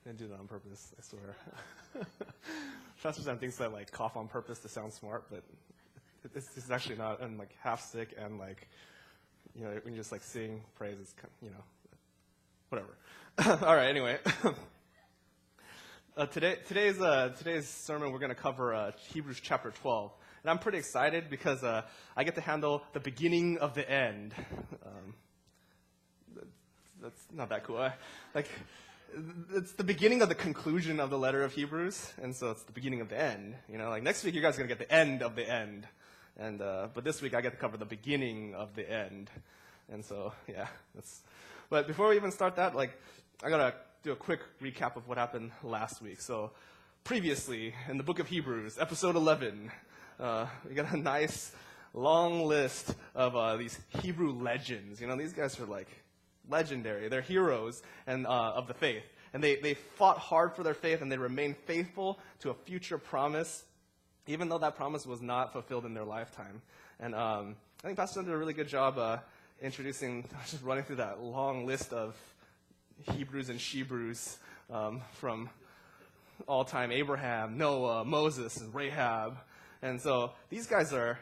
didn't do that on purpose, I swear. Pastor Sam thinks that like cough on purpose to sound smart, but it's actually not. I'm like half sick and like, you know, when you just like sing praise, it's you know, whatever. All right. Anyway, today's sermon we're going to cover Hebrews chapter 12, and I'm pretty excited because I get to handle the beginning of the end. That's not that cool. It's the beginning of the conclusion of the letter of Hebrews, and so it's the beginning of the end. You know, like next week you guys are going to get the end of the end, and but this week I get to cover the beginning of the end, and so yeah. But before we even start that, like I gotta do a quick recap of what happened last week. So previously in the book of Hebrews, episode 11, we got a nice long list of these Hebrew legends. You know, these guys are like legendary. They're heroes and of the faith. And they fought hard for their faith, and they remained faithful to a future promise, even though that promise was not fulfilled in their lifetime. And I think Pastor did a really good job introducing, just running through that long list of Hebrews and Shebrews from all time: Abraham, Noah, Moses, and Rahab. And so these guys are,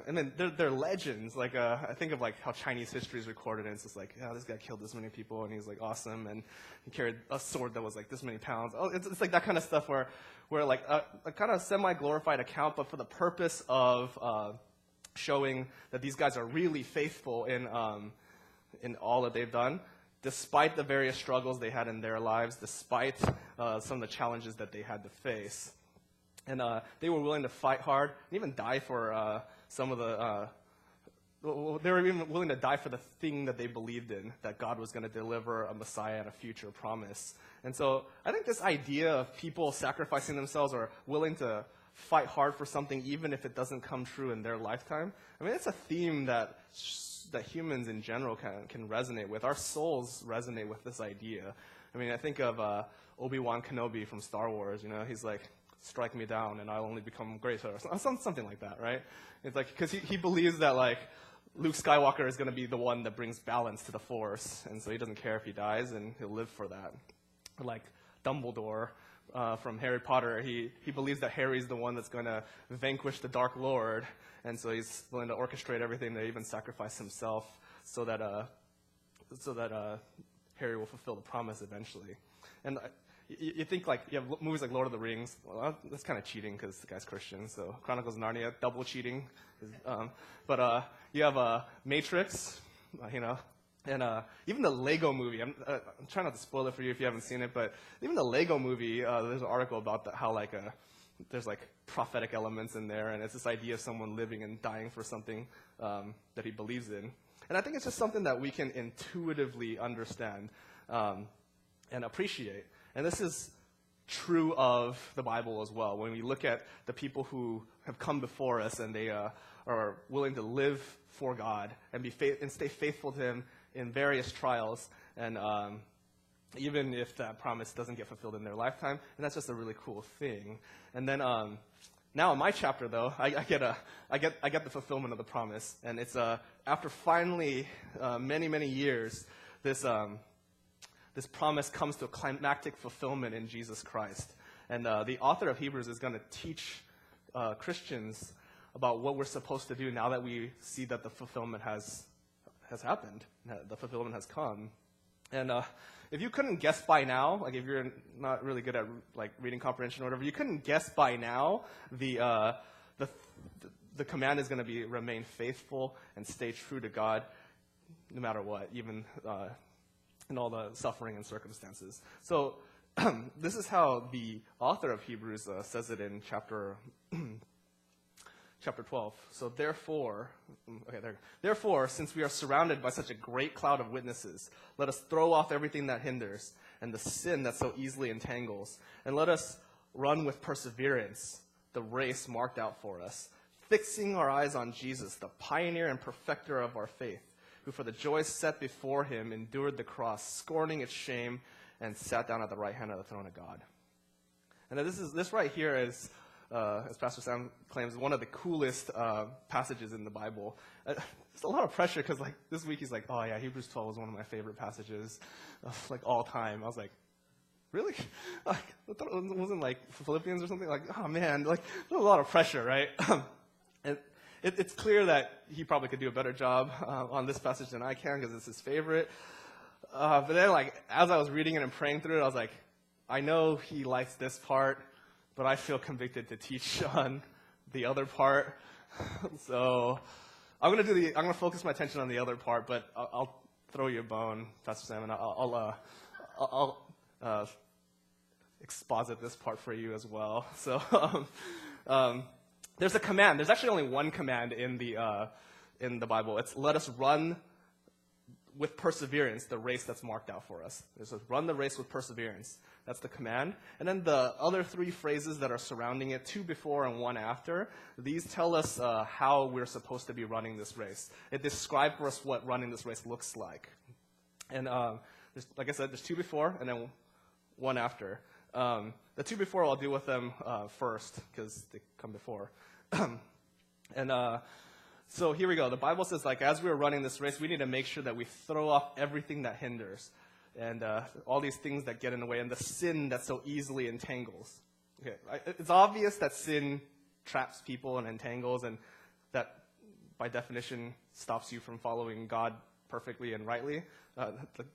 and then they're legends. Like I think of like how Chinese history is recorded, and it's just like, yeah, this guy killed this many people, and he's like awesome, and he carried a sword that was like this many pounds. Oh, it's like that kind of stuff where like a kind of semi-glorified account, but for the purpose of showing that these guys are really faithful in all that they've done, despite the various struggles they had in their lives, despite some of the challenges that they had to face. And they were willing to fight hard and even die for some of the, they were even willing to die for the thing that they believed in, that God was going to deliver a Messiah and a future promise. And so I think this idea of people sacrificing themselves or willing to fight hard for something even if it doesn't come true in their lifetime, I mean, it's a theme that humans in general can resonate with. Our souls resonate with this idea. I mean, I think of Obi-Wan Kenobi from Star Wars. You know, he's like, strike me down and I'll only become greater, or something like that, right? It's like, because he believes that like Luke Skywalker is going to be the one that brings balance to the Force, and so he doesn't care if he dies, and he'll live for that. Or like Dumbledore from Harry Potter, he believes that Harry's the one that's going to vanquish the Dark Lord, and so he's willing to orchestrate everything, to even sacrifice himself so that Harry will fulfill the promise eventually. And you think like you have movies like Lord of the Rings. Well, that's kind of cheating because the guy's Christian. So Chronicles of Narnia, double cheating. But you have Matrix, you know, and even the Lego movie. I'm trying not to spoil it for you if you haven't seen it, but even the Lego movie, there's an article about how like there's like prophetic elements in there, and it's this idea of someone living and dying for something that he believes in. And I think it's just something that we can intuitively understand and appreciate. And this is true of the Bible as well. When we look at the people who have come before us and they are willing to live for God and stay faithful to Him in various trials, and even if that promise doesn't get fulfilled in their lifetime, and that's just a really cool thing. And then now in my chapter, though, I get the fulfillment of the promise, and it's after finally many years, this promise comes to a climactic fulfillment in Jesus Christ. And the author of Hebrews is going to teach Christians about what we're supposed to do now that we see that the fulfillment has happened, the fulfillment has come. And if you couldn't guess by now, like if you're not really good at like reading comprehension or whatever, you couldn't guess by now the command is going to be remain faithful and stay true to God no matter what, even in all the suffering and circumstances. So this is how the author of Hebrews says it in chapter 12. So therefore, since we are surrounded by such a great cloud of witnesses, let us throw off everything that hinders and the sin that so easily entangles, and let us run with perseverance the race marked out for us, fixing our eyes on Jesus, the pioneer and perfecter of our faith, who for the joy set before him endured the cross, scorning its shame, and sat down at the right hand of the throne of God. And this right here is, as Pastor Sam claims, one of the coolest passages in the Bible. It's a lot of pressure because like this week he's like, oh yeah, Hebrews 12 is one of my favorite passages of like all time. I was like, really? Like, I thought it wasn't like Philippians or something. Like, oh man, like there's a lot of pressure, right? And it's clear that he probably could do a better job on this passage than I can because it's his favorite. But then, like, as I was reading it and praying through it, I was like, I know he likes this part, but I feel convicted to teach on the other part. So I'm gonna focus my attention on the other part, but I'll throw you a bone, Pastor Sam, and I'll exposit this part for you as well. So there's a command. There's actually only one command in the Bible. It's let us run with perseverance the race that's marked out for us. It says run the race with perseverance. That's the command. And then the other three phrases that are surrounding it, 2 before and 1 after, these tell us how we're supposed to be running this race. It describes for us what running this race looks like. And like I said, there's 2 before and then 1 after. The 2 before, I'll deal with them first because they come before. So here we go. The Bible says, like, as we're running this race, we need to make sure that we throw off everything that hinders and all these things that get in the way and the sin that so easily entangles. Okay, it's obvious that sin traps people and entangles and that, by definition, stops you from following God perfectly and rightly,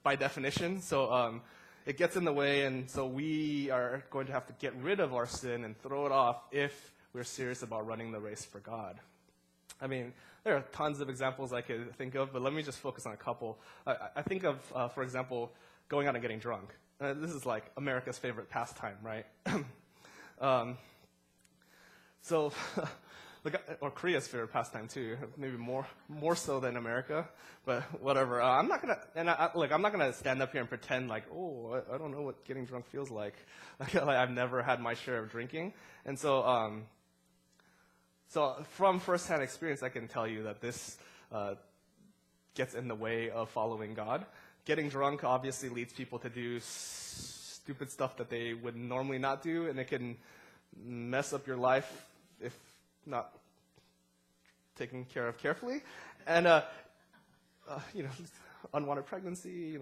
by definition. So it gets in the way, and so we are going to have to get rid of our sin and throw it off if we're serious about running the race for God. I mean, there are tons of examples I could think of, but let me just focus on a couple. I think of, for example, going out and getting drunk. This is like America's favorite pastime, right? Or Korea's favorite pastime too, maybe more so than America, but whatever. I'm not gonna stand up here and pretend like, oh, I don't know what getting drunk feels like. I've never had my share of drinking, and so from firsthand experience, I can tell you that this gets in the way of following God. Getting drunk obviously leads people to do stupid stuff that they would normally not do, and it can mess up your life if not taken care of carefully. And, unwanted pregnancy,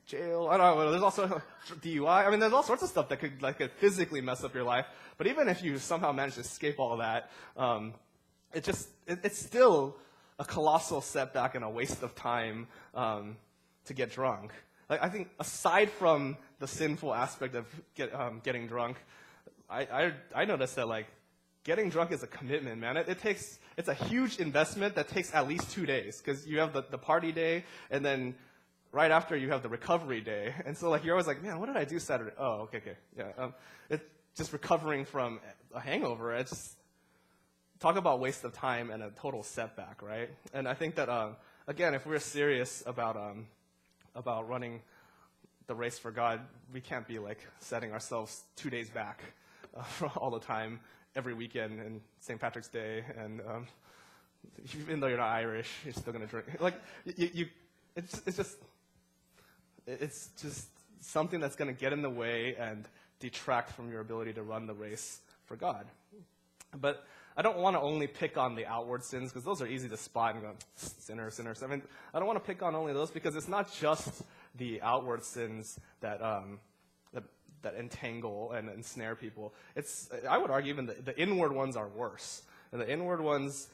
jail, I don't know, there's also DUI. I mean, there's all sorts of stuff that could physically mess up your life. But even if you somehow manage to escape all of that, it's still a colossal setback and a waste of time to get drunk. Like, I think aside from the sinful aspect of getting drunk, I noticed that, like, getting drunk is a commitment, man. It's a huge investment that takes at least 2 days because you have the party day and then right after you have the recovery day. And so, like, you're always like, man, what did I do Saturday? Oh, okay. Yeah. It's just recovering from a hangover. It's just, talk about waste of time and a total setback, right? And I think that, again, if we're serious about running the race for God, we can't be, like, setting ourselves 2 days back all the time, every weekend, and St. Patrick's Day, and even though you're not Irish, you're still going to drink. Like, it's just something that's going to get in the way and detract from your ability to run the race for God. But I don't want to only pick on the outward sins, because those are easy to spot and go, sinner. I mean, I don't want to pick on only those, because it's not just the outward sins that entangle and ensnare people. I would argue even the inward ones are worse. And the inward ones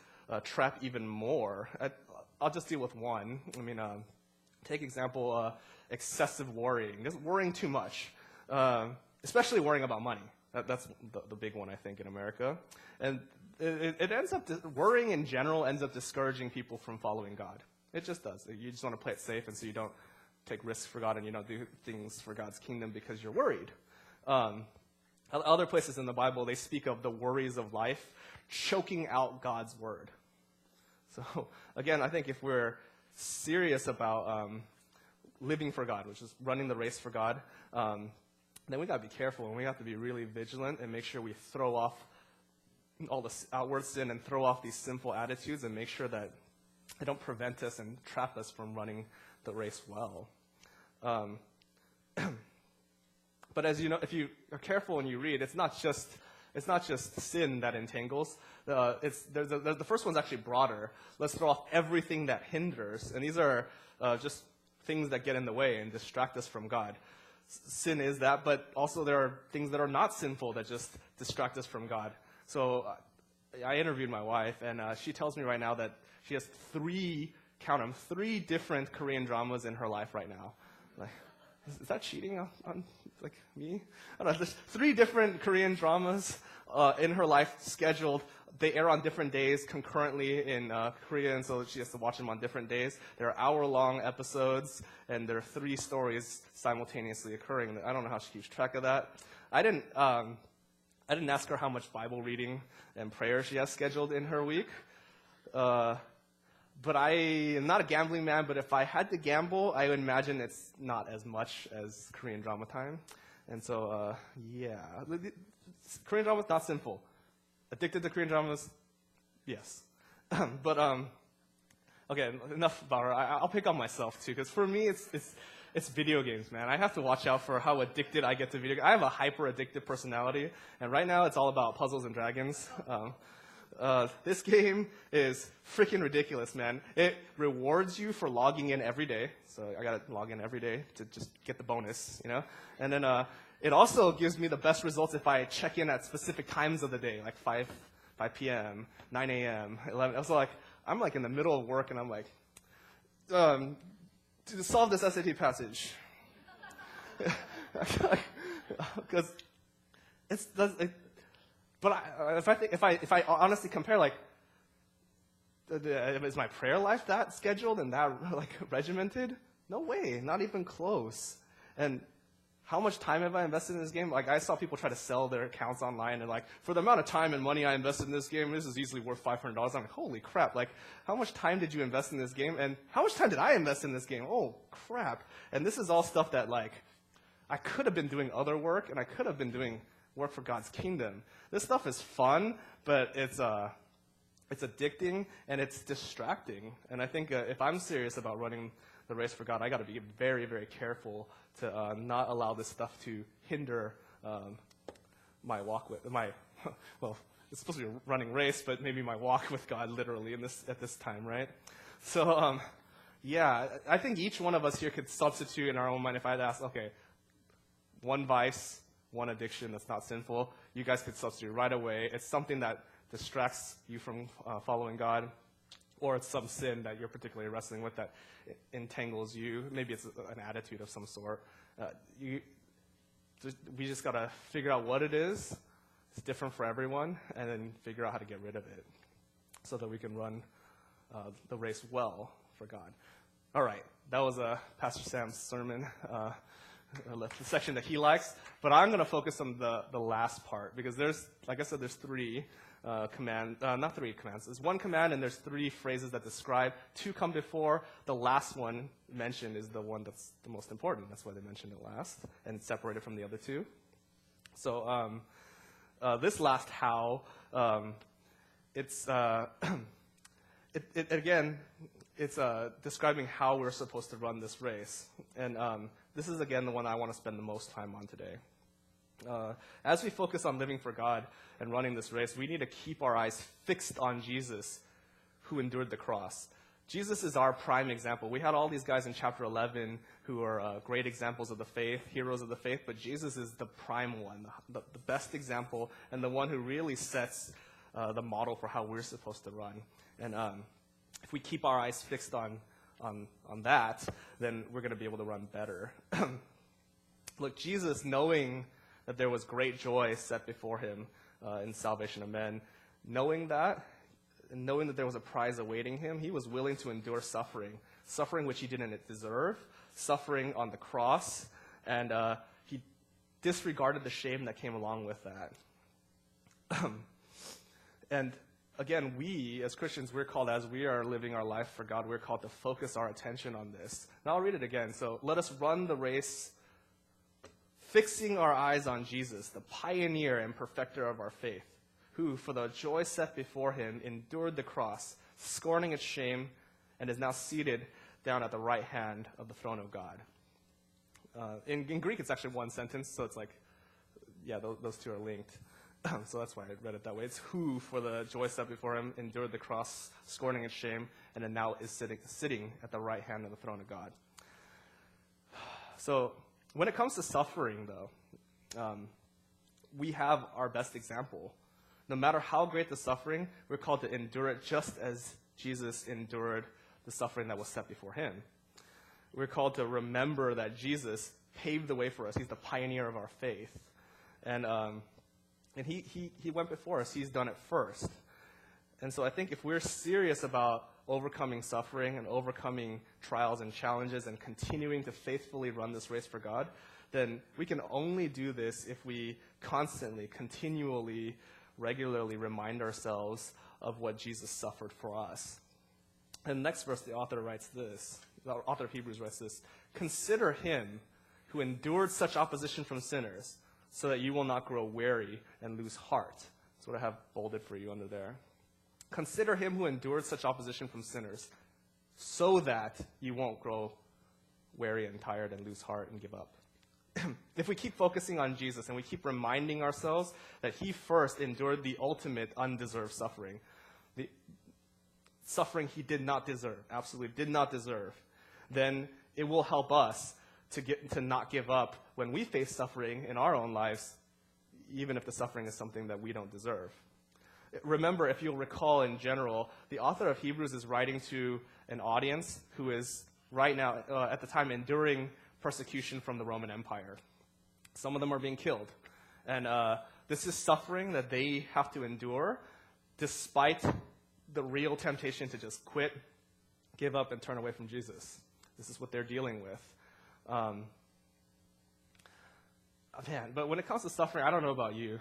trap even more. I'll just deal with one. I mean, take example, excessive worrying. Just worrying too much, especially worrying about money. That's the big one, I think, in America. And it ends up, worrying in general ends up discouraging people from following God. It just does. You just want to play it safe, and so you don't take risks for God and you don't do things for God's kingdom because you're worried. Other places in the Bible, they speak of the worries of life choking out God's word. So, again, I think if we're serious about living for God, which is running the race for God, then we got to be careful, and we have to be really vigilant and make sure we throw off all the outward sin and throw off these sinful attitudes and make sure that they don't prevent us and trap us from running the race well. But as you know, if you are careful and you read, it's not just sin that entangles. The first one's actually broader. Let's throw off everything that hinders, and these are just things that get in the way and distract us from God. sin is that, but also there are things that are not sinful that just distract us from God. So I interviewed my wife, and she tells me right now that she has three different Korean dramas in her life right now. Like, is that cheating on like me? I don't know. There's 3 different Korean dramas in her life scheduled. They air on different days concurrently in Korea, and so she has to watch them on different days. They're hour-long episodes, and there are 3 stories simultaneously occurring. I don't know how she keeps track of that. I didn't ask her how much Bible reading and prayer she has scheduled in her week. But I am not a gambling man, but if I had to gamble, I would imagine it's not as much as Korean drama time. And so, yeah. Korean drama is not sinful. Addicted to Korean dramas? Yes. But, okay, enough about her. I'll pick on myself, too, because for me, it's video games, man. I have to watch out for how addicted I get to video games. I have a hyper-addictive personality, and right now it's all about puzzles and dragons. This game is freaking ridiculous, man. It rewards you for logging in every day. So I got to log in every day to just get the bonus, you know? And then it also gives me the best results if I check in at specific times of the day, like 5 p.m., 9 a.m., 11. So like, I'm like in the middle of work, and I'm like, to solve this SAT passage. Because but if I honestly compare, like, is my prayer life that scheduled and that like regimented? No way, not even close. And how much time have I invested in this game? Like, I saw people try to sell their accounts online, and like, for the amount of time and money I invested in this game, this is easily worth $500. I'm like, holy crap! Like, how much time did you invest in this game? And how much time did I invest in this game? Oh crap! And this is all stuff that like, I could have been doing other work, and I could have been doing work for God's kingdom. This stuff is fun, but it's addicting and it's distracting. And I think if I'm serious about running the race for God, I got to be very, very careful to not allow this stuff to hinder my walk with well, it's supposed to be a running race, but maybe my walk with God literally at this time, right? So yeah, I think each one of us here could substitute in our own mind. If I had asked, okay, one vice, one addiction that's not sinful, you guys could substitute right away. It's something that distracts you from following God, or it's some sin that you're particularly wrestling with that entangles you. Maybe it's an attitude of some sort. We just got to figure out what it is. It's different for everyone, and then figure out how to get rid of it so that we can run the race well for God. All right, that was Pastor Sam's sermon. The section that he likes, but I'm going to focus on the last part, because there's, like I said, there's 3 commands, not 3 commands. There's 1 command, and there's 3 phrases that describe 2 come before. The last one mentioned is the one that's the most important. That's why they mentioned it last, and it's separated from the other 2. So this last how, it's again, it's describing how we're supposed to run this race. And this is, again, the one I want to spend the most time on today. As we focus on living for God and running this race, we need to keep our eyes fixed on Jesus, who endured the cross. Jesus is our prime example. We had all these guys in chapter 11 who are great examples of the faith, heroes of the faith, but Jesus is the prime one, the best example, and the one who really sets the model for how we're supposed to run. And if we keep our eyes fixed on that, then we're going to be able to run better. Look, Jesus, knowing that there was great joy set before him in salvation of men, knowing that, and knowing that there was a prize awaiting him, he was willing to endure suffering which he didn't deserve, suffering on the cross, and he disregarded the shame that came along with that. And again, we, as Christians, we're called, as we are living our life for God, we're called to focus our attention on this. Now I'll read it again. So let us run the race, fixing our eyes on Jesus, the pioneer and perfecter of our faith, who, for the joy set before him, endured the cross, scorning its shame, and is now seated down at the right hand of the throne of God. In Greek, it's actually one sentence, so it's like, yeah, those 2 are linked. So that's why I read it that way. It's who, for the joy set before him, endured the cross, scorning its shame, and then now is sitting at the right hand of the throne of God. So When it comes to suffering, though, we have our best example. No matter how great the suffering, we're called to endure it just as Jesus endured the suffering that was set before him. We're called to remember that Jesus paved the way for us. He's the pioneer of our faith. And he went before us. He's done it first. And so I think if we're serious about overcoming suffering and overcoming trials and challenges and continuing to faithfully run this race for God, then we can only do this if we constantly, continually, regularly remind ourselves of what Jesus suffered for us. And the next verse, the author of Hebrews writes this: "Consider him who endured such opposition from sinners, so that you will not grow weary and lose heart." That's what I have bolded for you under there. Consider him who endured such opposition from sinners, so that you won't grow weary and tired and lose heart and give up. If we keep focusing on Jesus and we keep reminding ourselves that he first endured the ultimate undeserved suffering, the suffering he did not deserve, absolutely did not deserve, then it will help us to not give up when we face suffering in our own lives, even if the suffering is something that we don't deserve. Remember, if you'll recall in general, the author of Hebrews is writing to an audience who is right now, at the time, enduring persecution from the Roman Empire. Some of them are being killed. And this is suffering that they have to endure despite the real temptation to just quit, give up, and turn away from Jesus. This is what they're dealing with. But when it comes to suffering, I don't know about you.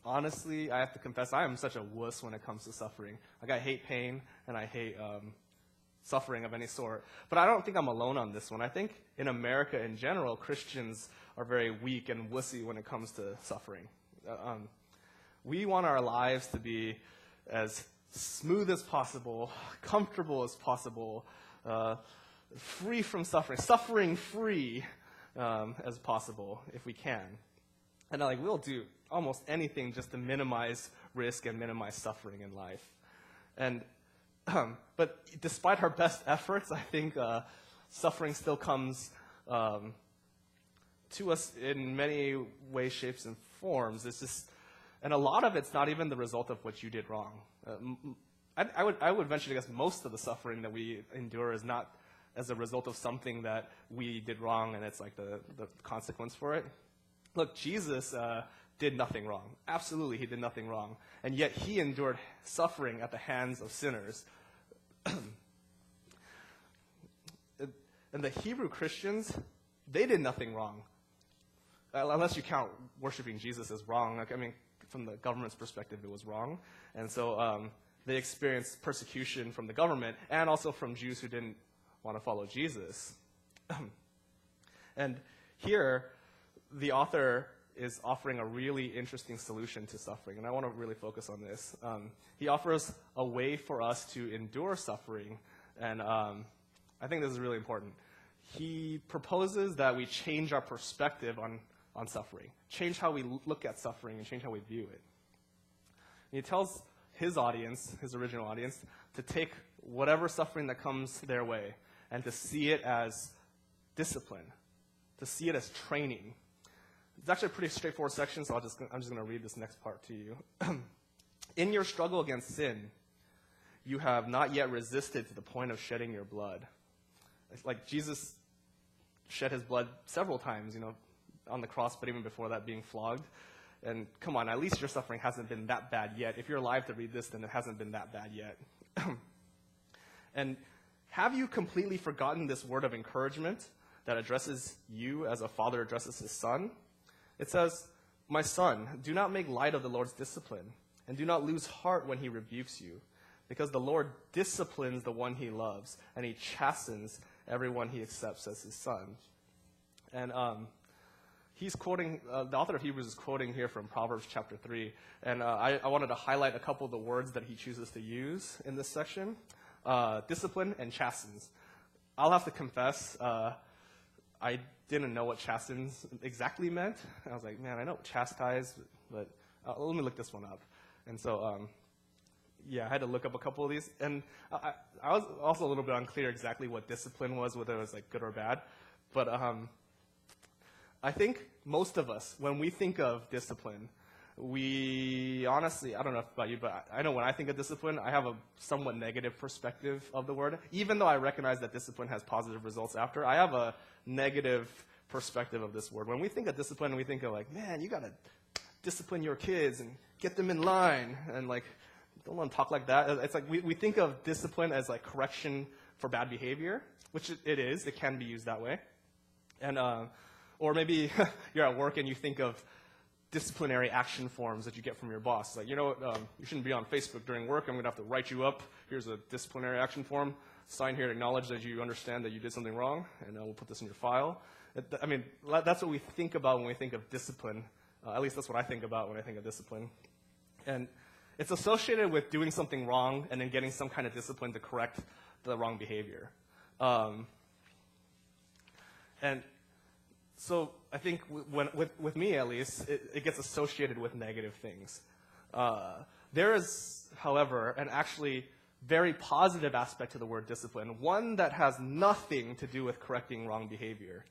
Honestly, I have to confess, I am such a wuss when it comes to suffering. Like, I hate pain, and I hate suffering of any sort. But I don't think I'm alone on this one. I think in America in general, Christians are very weak and wussy when it comes to suffering. We want our lives to be as smooth as possible, comfortable as possible, free from suffering, suffering-free as possible if we can. And we'll do almost anything just to minimize risk and minimize suffering in life. And but despite our best efforts, I think suffering still comes to us in many ways, shapes, and forms. And a lot of it's not even the result of what you did wrong. I would venture to guess most of the suffering that we endure is not as a result of something that we did wrong, and it's like the consequence for it. Look, Jesus did nothing wrong. Absolutely, he did nothing wrong. And yet he endured suffering at the hands of sinners. And the Hebrew Christians, they did nothing wrong. Unless you count worshiping Jesus as wrong. From the government's perspective, it was wrong. And so they experienced persecution from the government and also from Jews who didn't want to follow Jesus. And here, the author is offering a really interesting solution to suffering, and I want to really focus on this. He offers a way for us to endure suffering, and I think this is really important. He proposes that we change our perspective on suffering, change how we look at suffering, and change how we view it. And he tells his audience, his original audience, to take whatever suffering that comes their way and to see it as discipline, to see it as training. It's actually a pretty straightforward section, so I'm just going to read this next part to you. In your struggle against sin, you have not yet resisted to the point of shedding your blood. It's like Jesus shed his blood several times, on the cross, but even before that, being flogged. And come on, at least your suffering hasn't been that bad yet. If you're alive to read this, then it hasn't been that bad yet. And have you completely forgotten this word of encouragement that addresses you as a father addresses his son? It says, "My son, do not make light of the Lord's discipline, and do not lose heart when he rebukes you, because the Lord disciplines the one he loves, and he chastens everyone he accepts as his son." And he's quoting, the author of Hebrews is quoting here from Proverbs chapter 3, and I wanted to highlight a couple of the words that he chooses to use in this section. Discipline and chastens. I'll have to confess, I didn't know what chastens exactly meant. I was like, man, I know chastise, but let me look this one up. And so I had to look up a couple of these. And I was also a little bit unclear exactly what discipline was, whether it was like good or bad. But I think most of us, when we think of discipline, we honestly, I don't know about you, but I know when I think of discipline, I have a somewhat negative perspective of the word. Even though I recognize that discipline has positive results after, I have a negative perspective of this word. When we think of discipline, we think of like, man, you got to discipline your kids and get them in line and like, don't let them talk like that. It's like we think of discipline as like correction for bad behavior, which it is. It can be used that way. And or maybe you're at work and you think of disciplinary action forms that you get from your boss. It's like, you know what, you shouldn't be on Facebook during work. I'm going to have to write you up. Here's a disciplinary action form. Sign here to acknowledge that you understand that you did something wrong, and we'll put this in your file. I mean, that's what we think about when we think of discipline. At least that's what I think about when I think of discipline. And it's associated with doing something wrong and then getting some kind of discipline to correct the wrong behavior. And so I think with me, at least, it gets associated with negative things. There is, however, an actually very positive aspect to the word discipline, one that has nothing to do with correcting wrong behavior.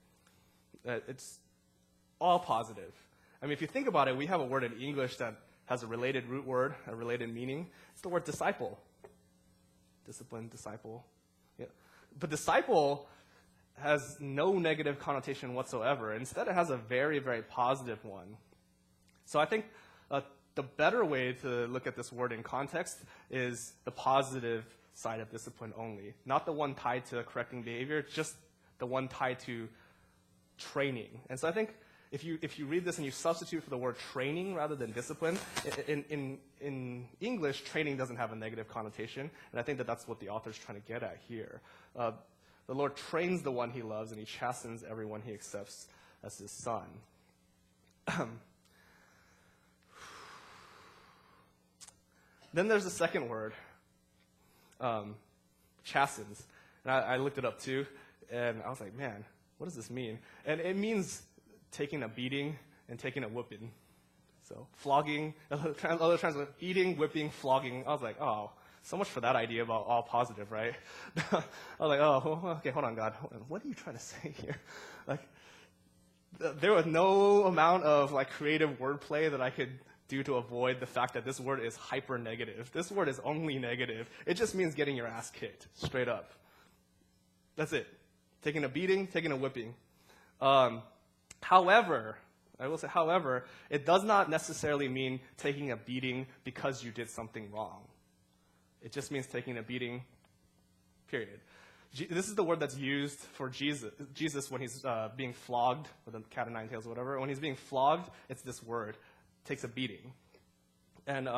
It's all positive. I mean, if you think about it, we have a word in English that has a related root word, a related meaning. It's the word disciple. Discipline, disciple. Yeah. But disciple has no negative connotation whatsoever. Instead, it has a very, very positive one. So I think the better way to look at this word in context is the positive side of discipline only. Not the one tied to correcting behavior, just the one tied to training. And so I think if you read this and you substitute for the word training rather than discipline, in English, training doesn't have a negative connotation, and I think that that's what the author's trying to get at here. The Lord trains the one he loves, and he chastens everyone he accepts as his son. Then there's the second word, chastens. And I looked it up too, and I was like, man, what does this mean? And it means taking a beating and taking a whipping. So flogging, other translations, beating, whipping, flogging. I was like, oh, so much for that idea about all positive, right? I was like, oh, okay, hold on, God. What are you trying to say here? Like, there was no amount of like creative wordplay that I could do to avoid the fact that this word is hyper negative. This word is only negative. It just means getting your ass kicked, straight up. That's it. Taking a beating, taking a whipping. However, I will say, however, it does not necessarily mean taking a beating because you did something wrong. It just means taking a beating, period. This is the word that's used for Jesus when he's being flogged, with a cat o' nine tails or whatever. When he's being flogged, it's this word. Takes a beating. And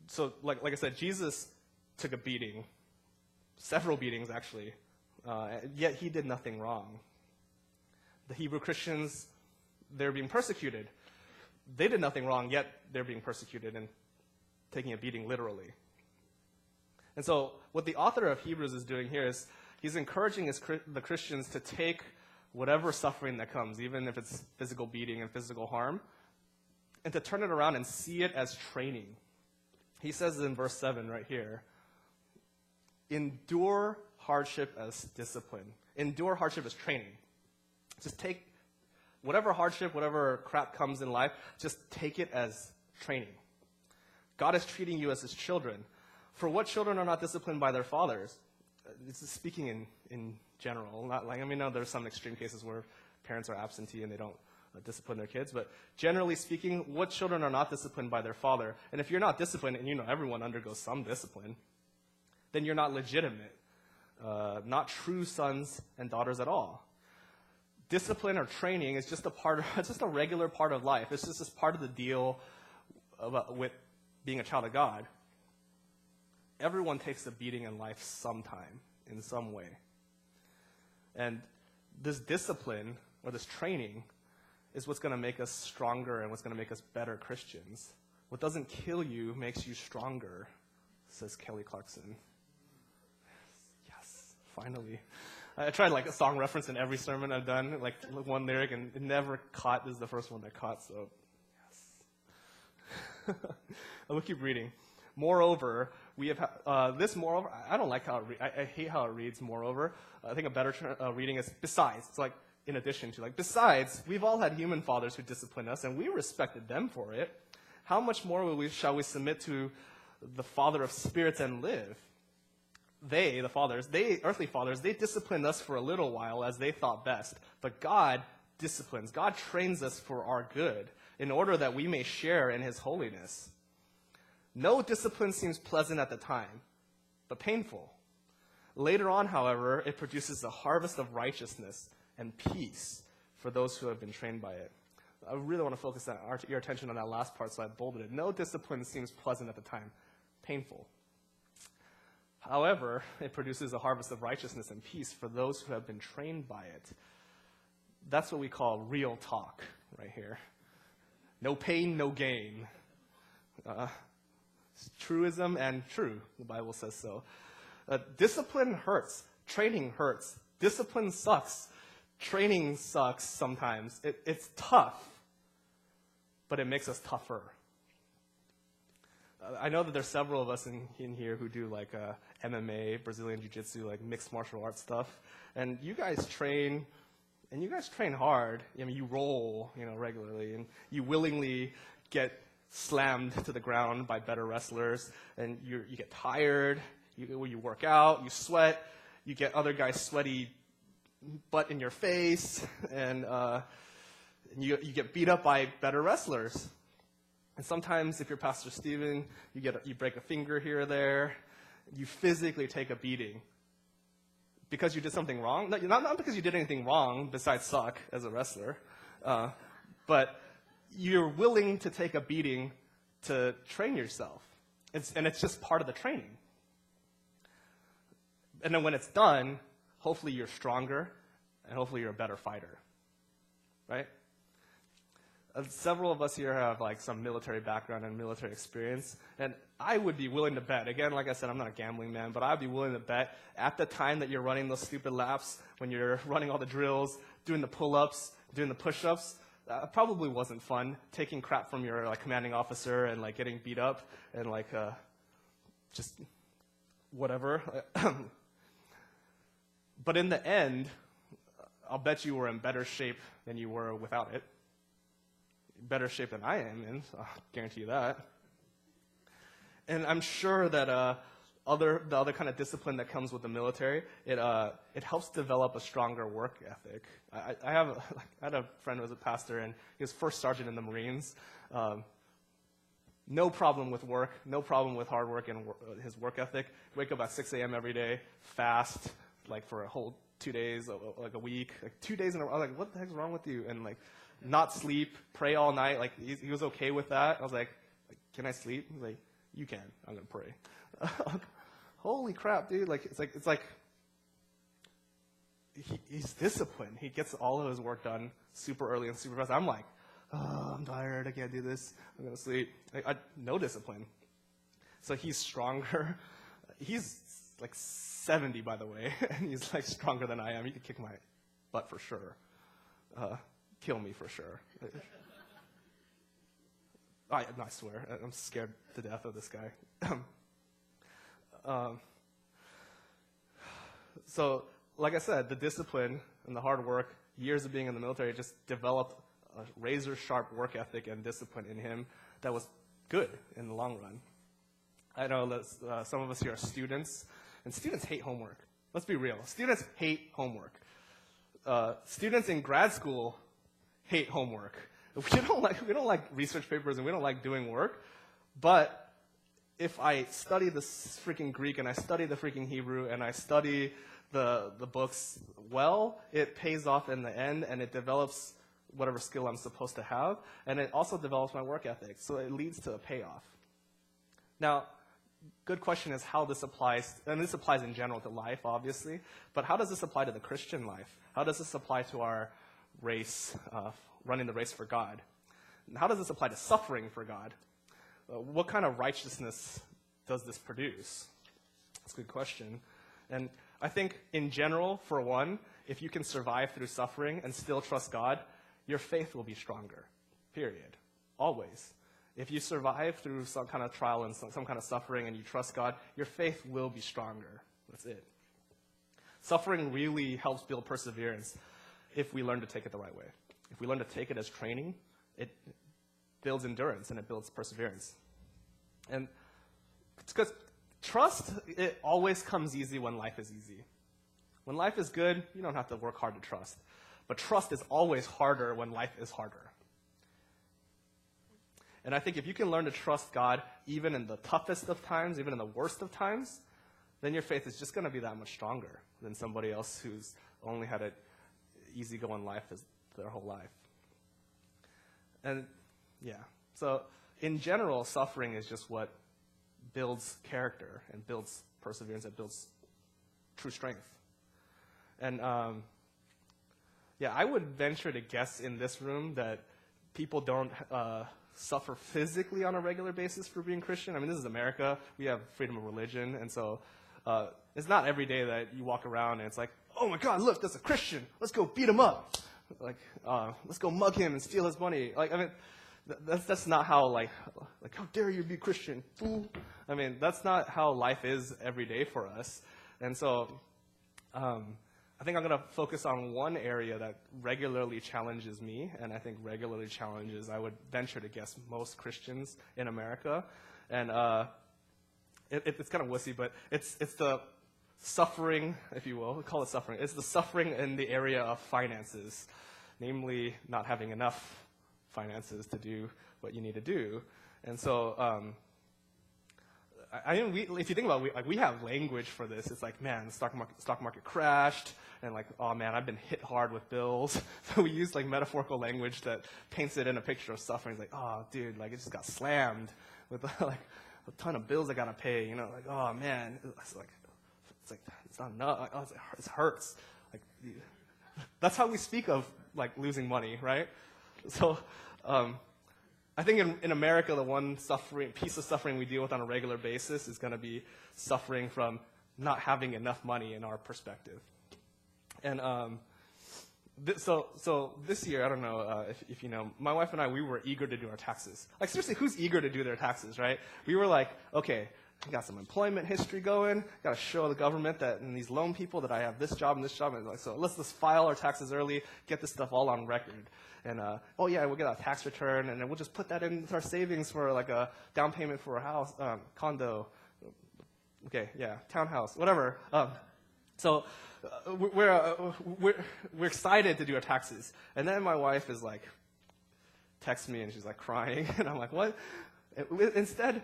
so, like I said, Jesus took a beating, several beatings actually, yet he did nothing wrong. The Hebrew Christians, they're being persecuted. They did nothing wrong, yet they're being persecuted and taking a beating literally. And so what the author of Hebrews is doing here is he's encouraging the Christians to take whatever suffering that comes, even if it's physical beating and physical harm, and to turn it around and see it as training. He says in verse 7 right here, endure hardship as discipline. Endure hardship as training. Just take whatever hardship, whatever crap comes in life, just take it as training. God is treating you as his children. For what children are not disciplined by their fathers? This is speaking in general. Not like, I mean, no, there's some extreme cases where parents are absentee and they don't discipline their kids. But generally speaking, what children are not disciplined by their father? And if you're not disciplined, and you know everyone undergoes some discipline, then you're not legitimate, not true sons and daughters at all. Discipline or training is just it's just a regular part of life. It's just part of the deal with being a child of God. Everyone takes a beating in life sometime, in some way. And this discipline, or this training, is what's going to make us stronger and what's going to make us better Christians. What doesn't kill you makes you stronger, says Kelly Clarkson. Yes, finally. I tried like a song reference in every sermon I've done, like one lyric, and it never caught. This is the first one that caught, so yes. We'll keep reading. Moreover, we have this moreover. I don't like how I hate how it reads. Moreover, I think a better reading is besides. It's like in addition to. Like besides, we've all had human fathers who disciplined us, and we respected them for it. How much more shall we submit to the Father of spirits and live? They, the fathers, earthly fathers, they disciplined us for a little while as they thought best. But God disciplines. God trains us for our good, in order that we may share in his holiness. No discipline seems pleasant at the time, but painful. Later on, however, it produces a harvest of righteousness and peace for those who have been trained by it. I really want to focus your attention on that last part, so I bolded it. No discipline seems pleasant at the time, painful. However, it produces a harvest of righteousness and peace for those who have been trained by it. That's what we call real talk right here. No pain, no gain. Truism and true, the Bible says so. Discipline hurts. Training hurts. Discipline sucks. Training sucks sometimes. It's tough, but it makes us tougher. I know that there's several of us in here who do like MMA, Brazilian Jiu-Jitsu, like mixed martial arts stuff. And you guys train hard. I mean, you roll, regularly, and you willingly get slammed to the ground by better wrestlers, and you get tired, you work out, you sweat, you get other guys' sweaty butt in your face, and you get beat up by better wrestlers. And sometimes, if you're Pastor Steven, you break a finger here or there, you physically take a beating because you did something wrong. Not because you did anything wrong besides suck as a wrestler, but you're willing to take a beating to train yourself. And it's just part of the training. And then when it's done, hopefully you're stronger, and hopefully you're a better fighter. Right? Several of us here have like some military background and military experience, and I would be willing to bet, again, like I said, I'm not a gambling man, but I'd be willing to bet at the time that you're running those stupid laps, when you're running all the drills, doing the pull-ups, doing the push-ups, probably wasn't fun, taking crap from your like commanding officer and like getting beat up and like just whatever. But in the end, I'll bet you were in better shape than you were without it. Better shape than I am in, so I'll guarantee you that. And I'm sure that the other kind of discipline that comes with the military, it helps develop a stronger work ethic. I had a friend who was a pastor, and he was first sergeant in the Marines. No problem with work, no problem with hard work and his work ethic. Wake up at 6 a.m. every day, fast, like for a whole 2 days, like a week, like 2 days in a row. I was like, what the heck's wrong with you? And like, not sleep, pray all night. Like he was okay with that. I was like, can I sleep? He's like, you can. I'm gonna pray. Holy crap, dude! Like it's like he's disciplined. He gets all of his work done super early and super fast. I'm like, oh, I'm tired. I can't do this. I'm gonna sleep. No discipline. So he's stronger. He's like 70, by the way, and he's like stronger than I am. He could kick my butt for sure. Kill me for sure. I swear, I'm scared to death of this guy. So, like I said, the discipline and the hard work, years of being in the military, just developed a razor-sharp work ethic and discipline in him that was good in the long run. I know that some of us here are students, and students hate homework. Let's be real. Students hate homework. Students in grad school hate homework. We don't like research papers, and we don't like doing work. But if I study the freaking Greek, and I study the freaking Hebrew, and I study the books well, it pays off in the end, and it develops whatever skill I'm supposed to have, and it also develops my work ethic. So it leads to a payoff. Now, good question is how this applies, and this applies in general to life, obviously, but how does this apply to the Christian life? How does this apply to our race, running the race for God? And how does this apply to suffering for God? What kind of righteousness does this produce? That's a good question. And I think in general, for one, if you can survive through suffering and still trust God, your faith will be stronger, period. Always. If you survive through some kind of trial and some kind of suffering and you trust God, your faith will be stronger. That's it. Suffering really helps build perseverance if we learn to take it the right way. If we learn to take it as training, it builds endurance and it builds perseverance. And it's because trust, it always comes easy when life is easy. When life is good, you don't have to work hard to trust. But trust is always harder when life is harder. And I think if you can learn to trust God even in the toughest of times, even in the worst of times, then your faith is just going to be that much stronger than somebody else who's only had an easygoing life as their whole life. And yeah, so in general, suffering is just what builds character and builds perseverance, and builds true strength. And yeah, I would venture to guess in this room that people don't suffer physically on a regular basis for being Christian. I mean, this is America. We have freedom of religion, and so it's not every day that you walk around and it's like, oh my God, look, that's a Christian. Let's go beat him up. Like, let's go mug him and steal his money. Like, I mean, that's not how, like, how dare you be Christian, fool? I mean, that's not how life is every day for us. And so I think I'm going to focus on one area that regularly challenges me, and I think regularly challenges, I would venture to guess, most Christians in America. And it's kind of wussy, but it's the suffering, if you will, we call it suffering. It's the suffering in the area of finances, namely not having enough finances to do what you need to do. And so if you think about it, we have language for this. It's like, man, the stock market crashed, and like, oh man, I've been hit hard with bills. So we use like metaphorical language that paints it in a picture of suffering. It's like, oh dude, like it just got slammed with like a ton of bills I gotta pay. You know, like, oh man, it's not enough. Like, oh, it hurts. Like that's how we speak of like losing money, right? So I think in America, the one piece of suffering we deal with on a regular basis is going to be suffering from not having enough money in our perspective. And so this year, I don't know if you know, my wife and I, we were eager to do our taxes. Like seriously, who's eager to do their taxes, right? We were like, okay, I got some employment history going. Got to show the government that and these loan people that I have this job and this job. And like, so let's file our taxes early, get this stuff all on record. And oh yeah, we'll get a tax return, and then we'll just put that in our savings for like a down payment for a house, condo. Okay, yeah, townhouse, whatever. So we're excited to do our taxes, and then my wife is like, texts me and she's like crying, and I'm like, what? Instead,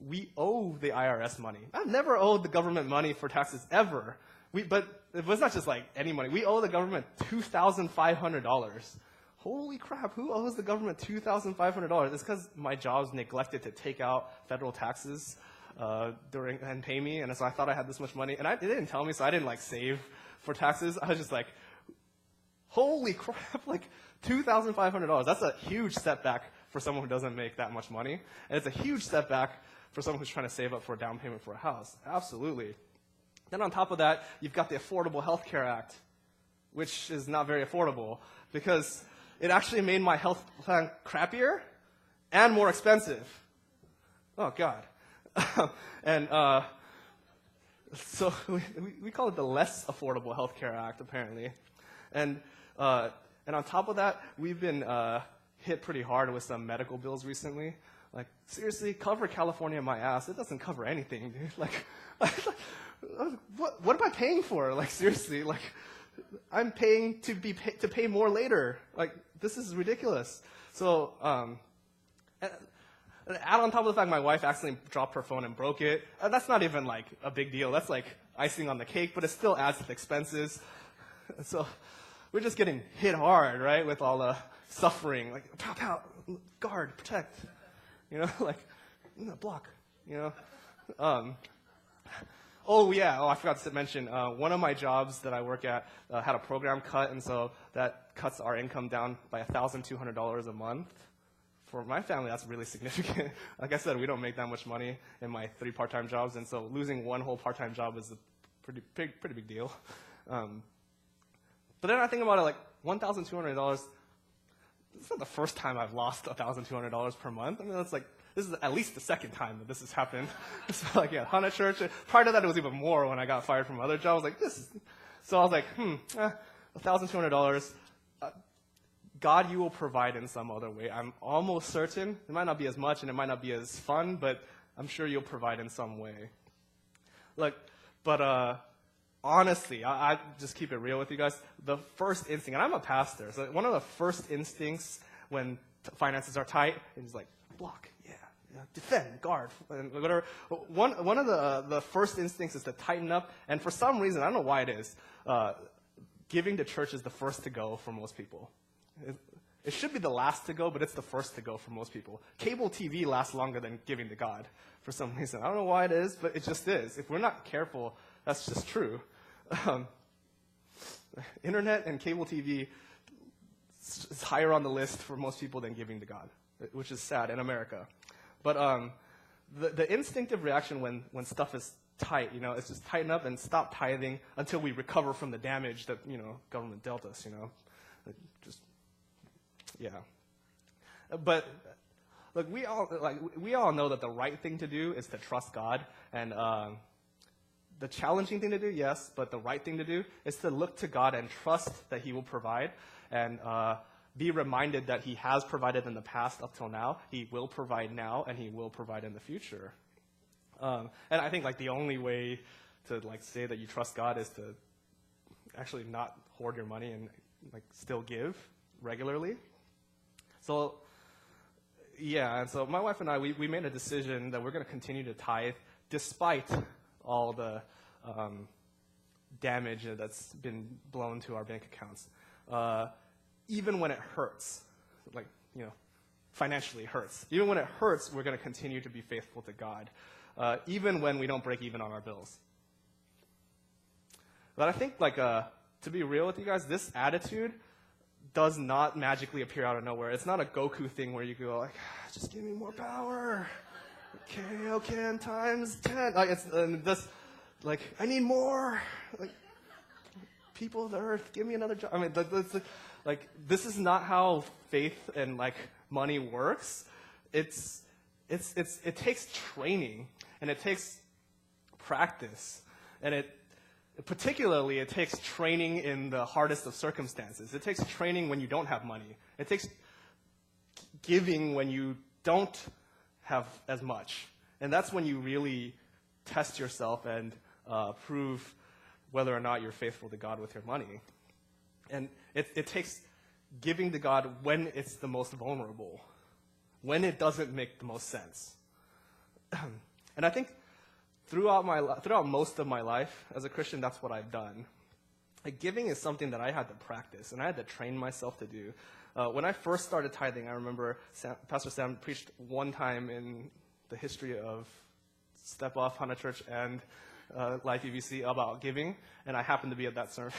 we owe the IRS money. I've never owed the government money for taxes ever. But it was not just like any money. We owe the government $2,500. Holy crap, who owes the government $2,500? It's because my job's neglected to take out federal taxes and pay me, and so I thought I had this much money. And they didn't tell me, so I didn't like save for taxes. I was just like, holy crap, like $2,500. That's a huge setback for someone who doesn't make that much money. And it's a huge setback for someone who's trying to save up for a down payment for a house. Absolutely. Then on top of that, you've got the Affordable Health Care Act, which is not very affordable because it actually made my health plan crappier and more expensive. Oh, God. And so we call it the Less Affordable Health Care Act, apparently. And on top of that, we've been hit pretty hard with some medical bills recently. Like, seriously, cover California my ass. It doesn't cover anything, dude. Like what am I paying for? Like, seriously, like, I'm paying to pay more later. Like, this is ridiculous. So, and add on top of the fact my wife accidentally dropped her phone and broke it. That's not even like a big deal. That's like icing on the cake, but it still adds to the expenses. So we're just getting hit hard, right, with all the suffering. Like, pow, pow, guard, protect. You know, like, block, you know. Oh, yeah. Oh, I forgot to mention, one of my jobs that I work at had a program cut, and so that cuts our income down by $1,200 a month. For my family, that's really significant. Like I said, we don't make that much money in my 3 part-time jobs, and so losing one whole part-time job is a pretty big deal. But then I think about it, like, $1,200, it's not the first time I've lost $1,200 per month. I mean, that's like This is at least the second time that this has happened. So like, yeah, Hana Church. Prior to that, it was even more when I got fired from other jobs. Like, so I was like, $1,200. God, you will provide in some other way. I'm almost certain. It might not be as much and it might not be as fun, but I'm sure you'll provide in some way. But honestly, I just keep it real with you guys. The first instinct, and I'm a pastor, so one of the first instincts when finances are tight is like, block, defend, guard, and whatever. One of the first instincts is to tighten up, and for some reason, I don't know why it is, giving to church is the first to go for most people. It should be the last to go, but it's the first to go for most people. Cable TV lasts longer than giving to God for some reason. I don't know why it is, but it just is. If we're not careful, that's just true. Internet and cable TV is higher on the list for most people than giving to God, which is sad in America. But the instinctive reaction when stuff is tight, is just tighten up and stop tithing until we recover from the damage that, government dealt us, But look, we all know that the right thing to do is to trust God, and the challenging thing to do, yes, but the right thing to do is to look to God and trust that He will provide, and be reminded that He has provided in the past up till now, He will provide now, and He will provide in the future. And I think the only way to say that you trust God is to actually not hoard your money and still give regularly. So, and so my wife and I, we made a decision that we're going to continue to tithe despite all the damage that's been blown to our bank accounts. Even when it hurts, financially hurts. Even when it hurts, we're going to continue to be faithful to God, even when we don't break even on our bills. But I think, to be real with you guys, this attitude does not magically appear out of nowhere. It's not a Goku thing where you go just give me more power. Okay, and times 10. I need more. People of the earth, give me another job. I mean, this is not how faith and money works. It takes training and it takes practice, and particularly, it takes training in the hardest of circumstances. It takes training when you don't have money. It takes giving when you don't have as much. And that's when you really test yourself and prove whether or not you're faithful to God with your money. And it takes giving to God when it's the most vulnerable, when it doesn't make the most sense. And I think throughout most of my life as a Christian, that's what I've done. Giving is something that I had to practice, and I had to train myself to do. When I first started tithing, I remember Pastor Sam preached one time in the history of Step Off, Hana Church, and LifeEVC about giving, and I happened to be at that sermon.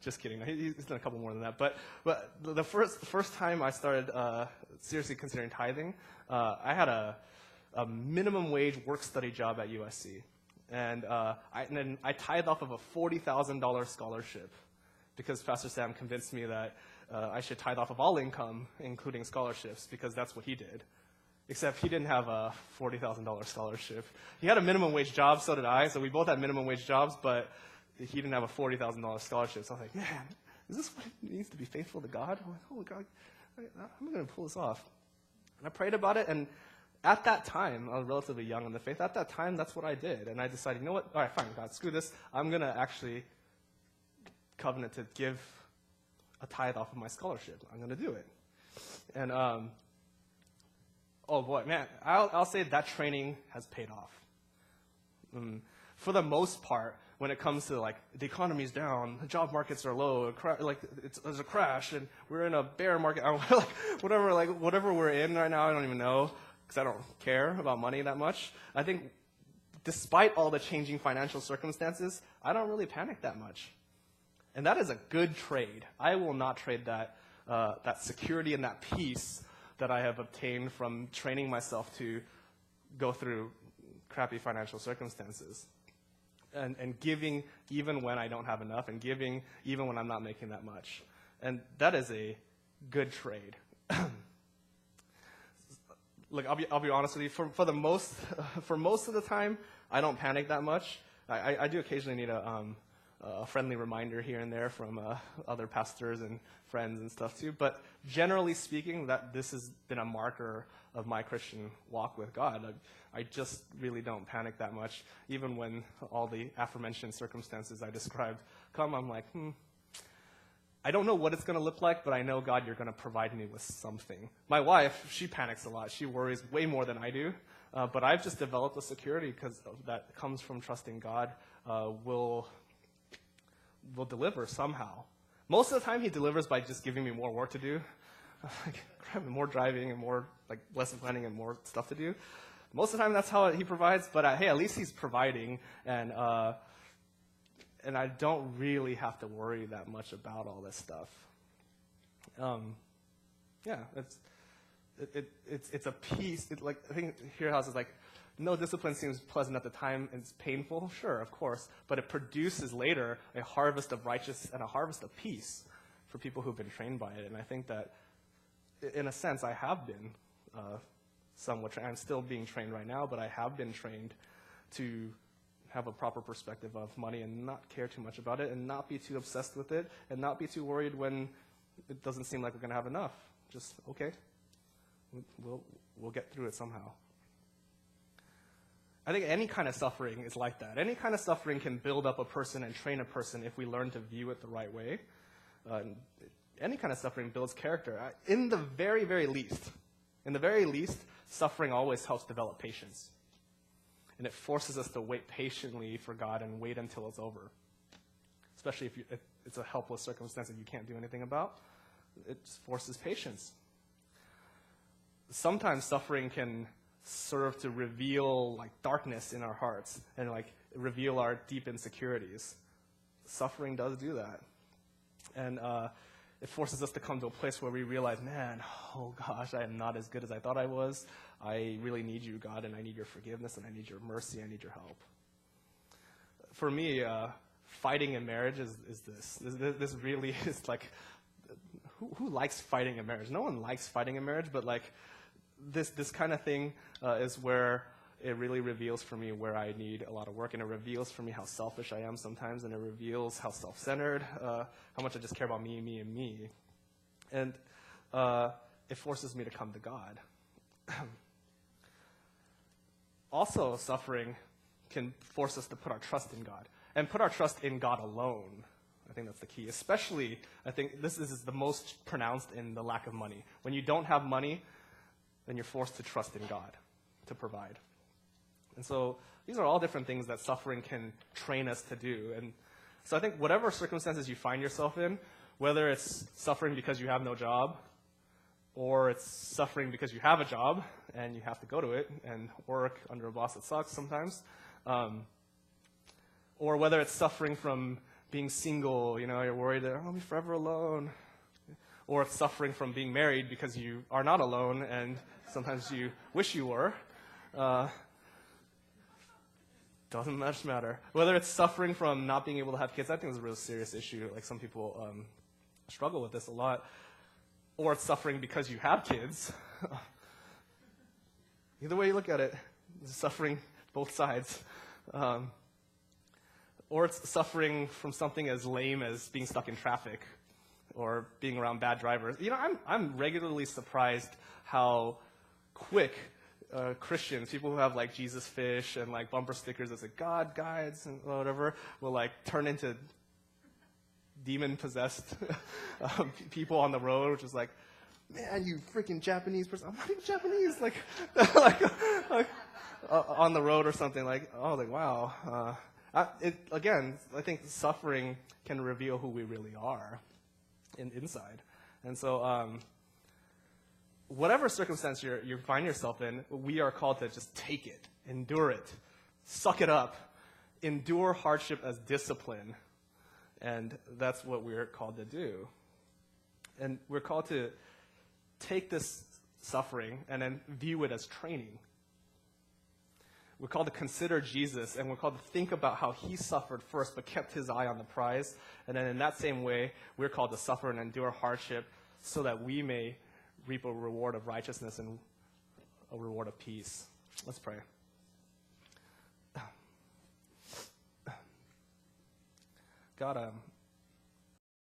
Just kidding. He's done a couple more than that. But the first time I started seriously considering tithing, I had a minimum wage work-study job at USC. And then I tithed off of a $40,000 scholarship because Pastor Sam convinced me that I should tithe off of all income, including scholarships, because that's what he did. Except he didn't have a $40,000 scholarship. He had a minimum wage job, so did I, so we both had minimum wage jobs, but he didn't have a $40,000 scholarship. So I was like, man, is this what it means to be faithful to God? I'm like, oh, God, I'm going to pull this off. And I prayed about it, and at that time, I was relatively young in the faith. At that time, that's what I did. And I decided, you know what? All right, fine, God, screw this. I'm going to actually covenant to give a tithe off of my scholarship. I'm going to do it. And, oh boy, man, I'll say that training has paid off. For the most part, when it comes to the economy's down, the job markets are low, there's a crash, and we're in a bear market, whatever we're in right now, I don't even know, because I don't care about money that much. I think despite all the changing financial circumstances, I don't really panic that much. And that is a good trade. I will not trade that security and that peace that I have obtained from training myself to go through crappy financial circumstances. And giving even when I don't have enough, and giving even when I'm not making that much. And that is a good trade. look, I'll be honest with you. For most of the time, I don't panic that much. I do occasionally need a friendly reminder here and there from other pastors and friends and stuff too. But generally speaking, that this has been a marker of my Christian walk with God. I just really don't panic that much. Even when all the aforementioned circumstances I described come, I'm like, I don't know what it's going to look like, but I know, God, you're going to provide me with something. My wife, she panics a lot. She worries way more than I do. But I've just developed a security because that comes from trusting God will deliver somehow. Most of the time, he delivers by just giving me more work to do, more driving and more lesson planning and more stuff to do. Most of the time, that's how he provides. But hey, at least he's providing, and I don't really have to worry that much about all this stuff. It's a peace. I think here house is like, no discipline seems pleasant at the time, and it's painful. Sure, of course, but it produces later a harvest of righteousness and a harvest of peace for people who've been trained by it. And I think that, in a sense, I have been somewhat trained. I'm still being trained right now, but I have been trained to have a proper perspective of money and not care too much about it and not be too obsessed with it and not be too worried when it doesn't seem like we're going to have enough. Just, okay, we'll get through it somehow. I think any kind of suffering is like that. Any kind of suffering can build up a person and train a person if we learn to view it the right way. Any kind of suffering builds character. In the very, very least, suffering always helps develop patience. And it forces us to wait patiently for God and wait until it's over. Especially if it's a helpless circumstance that you can't do anything about. It just forces patience. Sometimes suffering can serve to reveal darkness in our hearts and reveal our deep insecurities. Suffering does do that. And it forces us to come to a place where we realize, man, oh gosh, I am not as good as I thought I was. I really need you, God, and I need your forgiveness, and I need your mercy, I need your help. For me, fighting in marriage is this. This really is who likes fighting in marriage? No one likes fighting in marriage, but this kind of thing is where it really reveals for me where I need a lot of work, and it reveals for me how selfish I am sometimes, and it reveals how self-centered, how much I just care about me, me, and me. And it forces me to come to God. Also, suffering can force us to put our trust in God, and put our trust in God alone. I think that's the key. Especially, I think this is the most pronounced in the lack of money. When you don't have money, then you're forced to trust in God to provide. And so these are all different things that suffering can train us to do. And so I think whatever circumstances you find yourself in, whether it's suffering because you have no job, or it's suffering because you have a job and you have to go to it and work under a boss that sucks sometimes, or whether it's suffering from being single, you're worried that I'll be forever alone, or it's suffering from being married because you are not alone and sometimes you wish you were. Doesn't much matter. Whether it's suffering from not being able to have kids, I think it's a real serious issue. Some people struggle with this a lot. Or it's suffering because you have kids. Either way you look at it, it's suffering both sides. Or it's suffering from something as lame as being stuck in traffic or being around bad drivers. I'm regularly surprised how quick Christians, people who have Jesus fish and bumper stickers that say God guides and whatever, will turn into demon-possessed people on the road, which is man, you freaking Japanese person. I'm not even Japanese. On the road or something. Wow. Again, I think suffering can reveal who we really are inside. And so whatever circumstance you find yourself in, we are called to just take it, endure it, suck it up, endure hardship as discipline. And that's what we're called to do. And we're called to take this suffering and then view it as training. We're called to consider Jesus, and we're called to think about how he suffered first but kept his eye on the prize. And then in that same way, we're called to suffer and endure hardship so that we may reap a reward of righteousness and a reward of peace. Let's pray. God,